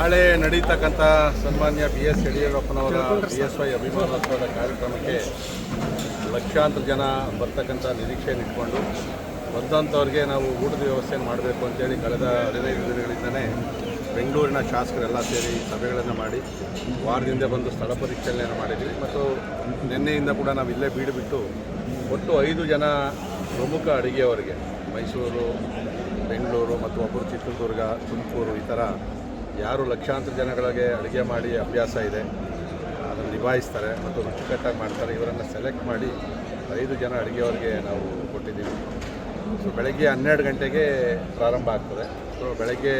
ನಾಳೆ ನಡೀತಕ್ಕಂಥ ಸನ್ಮಾನ್ಯ BS ಯಡಿಯೂರಪ್ಪನವರ BSY ಅಭಿಮಾನೋತ್ಸವದ ಕಾರ್ಯಕ್ರಮಕ್ಕೆ ಲಕ್ಷಾಂತರ ಜನ ಬರ್ತಕ್ಕಂಥ ನಿರೀಕ್ಷೆಯನ್ನು ಇಟ್ಕೊಂಡು ಬಂದಂಥವ್ರಿಗೆ ನಾವು ಊಟದ ವ್ಯವಸ್ಥೆಯನ್ನು ಮಾಡಬೇಕು ಅಂತೇಳಿ ಕಳೆದ 15 ದಿನಗಳಿಂದಲೇ ಬೆಂಗಳೂರಿನ ಶಾಸಕರೆಲ್ಲ ಸೇರಿ ಸಭೆಗಳನ್ನು ಮಾಡಿ ವಾರದಿಂದ ಬಂದು ಸ್ಥಳ ಪರಿಶೀಲನೆಯನ್ನು ಮಾಡಿದ್ವಿ. ಮತ್ತು ನಿನ್ನೆಯಿಂದ ಕೂಡ ನಾವು ಇಲ್ಲೇ ಬೀಡು ಬಿಟ್ಟು ಒಟ್ಟು 5 ಜನ ಪ್ರಮುಖ ಅಡುಗೆಯವರಿಗೆ ಮೈಸೂರು, ಬೆಂಗಳೂರು ಮತ್ತು ಒಬ್ಬರು ಚಿತ್ರದುರ್ಗ, ತುಮಕೂರು ಈ ಥರ ಯಾರು ಲಕ್ಷಾಂತರ ಜನಗಳಿಗೆ ಅಡುಗೆ ಮಾಡಿ ಅಭ್ಯಾಸ ಇದೆ, ಅದನ್ನು ನಿಭಾಯಿಸ್ತಾರೆ ಮತ್ತು ರುಚಿಕಟ್ಟಾಗಿ ಮಾಡ್ತಾರೆ, ಇವರನ್ನು ಸೆಲೆಕ್ಟ್ ಮಾಡಿ 5 ಜನ ಅಡುಗೆಯವರಿಗೆ ನಾವು ಕೊಟ್ಟಿದ್ದೀವಿ. ಸೊ ಬೆಳಗ್ಗೆ 12 ಗಂಟೆಗೆ ಪ್ರಾರಂಭ ಆಗ್ತದೆ. ಸೊ ಬೆಳಗ್ಗೆ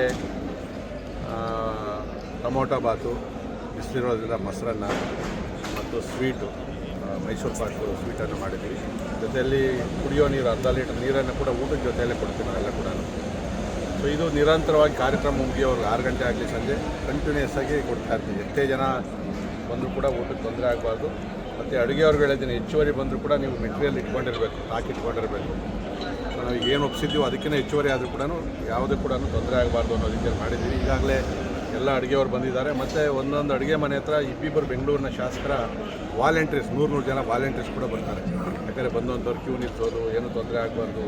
ಟೊಮೊಟೊ ಬಾತು, ಬಿಸಿಲಿರೋದ್ರಿಂದ ಮೊಸರನ್ನ ಮತ್ತು ಸ್ವೀಟು, ಮೈಸೂರು ಪಾಕು ಸ್ವೀಟನ್ನು ಮಾಡಿದ್ದೀವಿ. ಜೊತೆಯಲ್ಲಿ ಕುಡಿಯೋ ನೀರು 1/2 ಲೀಟರ್ ನೀರನ್ನು ಕೂಡ ಊಟದ ಜೊತೆಯಲ್ಲೇ ಕೊಡ್ತೀವಿ ನಾವೆಲ್ಲ ಕೂಡ. ಸೊ ಇದು ನಿರಂತರವಾಗಿ ಕಾರ್ಯಕ್ರಮ ಮುಗಿಯೋರು 6 ಗಂಟೆ ಆಗಲಿ ಸಂಜೆ ಕಂಟಿನ್ಯೂಸ್ ಆಗಿ ಕೊಡ್ತಾ ಇರ್ತೀವಿ. ಎಷ್ಟೇ ಜನ ಬಂದರೂ ಕೂಡ ಊಟಕ್ಕೆ ತೊಂದರೆ ಆಗಬಾರ್ದು. ಮತ್ತು ಅಡುಗೆಯವ್ರಿಗೆ ಹೇಳಿದ್ದೀನಿ, ಹೆಚ್ಚುವರಿ ಬಂದರೂ ಕೂಡ ನೀವು ಮೆಟೀರಿಯಲ್ ಇಟ್ಕೊಂಡಿರಬೇಕು, ಇಟ್ಕೊಂಡಿರಬೇಕು. ಸೊ ನಾವು ಏನು ಒಪ್ಪಿಸಿದ್ದೀವೋ ಅದಕ್ಕಿಂತ ಹೆಚ್ಚುವರಿ ಆದರೂ ಕೂಡ ಯಾವುದೇ ಕೂಡ ತೊಂದರೆ ಆಗಬಾರ್ದು ಅನ್ನೋ ರೀತಿಯಲ್ಲಿ ಮಾಡಿದ್ದೀವಿ. ಈಗಾಗಲೇ ಎಲ್ಲ ಅಡುಗೆಯವರು ಬಂದಿದ್ದಾರೆ. ಮತ್ತು ಒಂದೊಂದು ಅಡುಗೆ ಮನೆ ಹತ್ರ ಇಬ್ಬಿಬ್ಬರು ಬೆಂಗಳೂರಿನ ಶಾಸಕರ ವಾಲಂಟಿಯರ್ಸ್ 100 ಜನ ವಾಲಂಟಿಯರ್ಸ್ ಕೂಡ ಬರ್ತಾರೆ. ಯಾಕಂದರೆ ಬಂದಂಥವ್ರು ಕ್ಯೂ ನಿಲ್ಸೋದು ಏನೂ ತೊಂದರೆ ಆಗಬಾರ್ದು,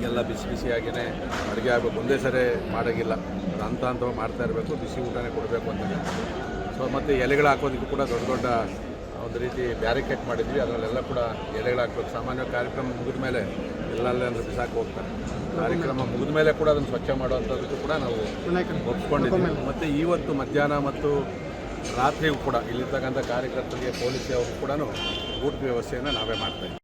ಎಲ್ಲ ಬಿಸಿಯಾಗಿಯೇ ಅಡುಗೆ ಆಗಬೇಕು, ಒಂದೇ ಸರಿ ಮಾಡೋಂಗಿಲ್ಲ, ಅದು ಹಂತವಾಗಿ ಮಾಡ್ತಾ ಇರಬೇಕು, ಬಿಸಿ ಊಟನೇ ಕೊಡಬೇಕು ಅಂತ. ಸೊ ಮತ್ತು ಎಲೆಗಳು ಹಾಕೋದಕ್ಕೂ ಕೂಡ ದೊಡ್ಡ ಒಂದು ರೀತಿ ಬ್ಯಾರಿಕೇಡ್ ಮಾಡಿದ್ವಿ. ಅದರಲ್ಲೆಲ್ಲ ಕೂಡ ಎಲೆಗಳು ಹಾಕ್ಬೇಕು. ಸಾಮಾನ್ಯ ಕಾರ್ಯಕ್ರಮ ಮುಗಿದ ಮೇಲೆ ಎಲ್ಲೆಲ್ಲ ಅಂದರೆ ಬಿಸಾಕಿ ಹೋಗ್ತಾರೆ. ಕಾರ್ಯಕ್ರಮ ಮುಗಿದ ಮೇಲೆ ಕೂಡ ಅದನ್ನು ಸ್ವಚ್ಛ ಮಾಡುವಂಥದ್ದಕ್ಕೂ ಕೂಡ ನಾವು ಒಪ್ಪಿಕೊಂಡಿದ್ದೀವಿ. ಮತ್ತು ಇವತ್ತು ಮಧ್ಯಾಹ್ನ ಮತ್ತು ರಾತ್ರಿಗೂ ಕೂಡ ಇಲ್ಲಿರ್ತಕ್ಕಂಥ ಕಾರ್ಯಕರ್ತರಿಗೆ, ಪೊಲೀಸ್ ಅವ್ರಿಗೂ ಕೂಡ ಊಟದ ವ್ಯವಸ್ಥೆಯನ್ನು ನಾವೇ ಮಾಡ್ತಾಯಿದ್ದೀವಿ.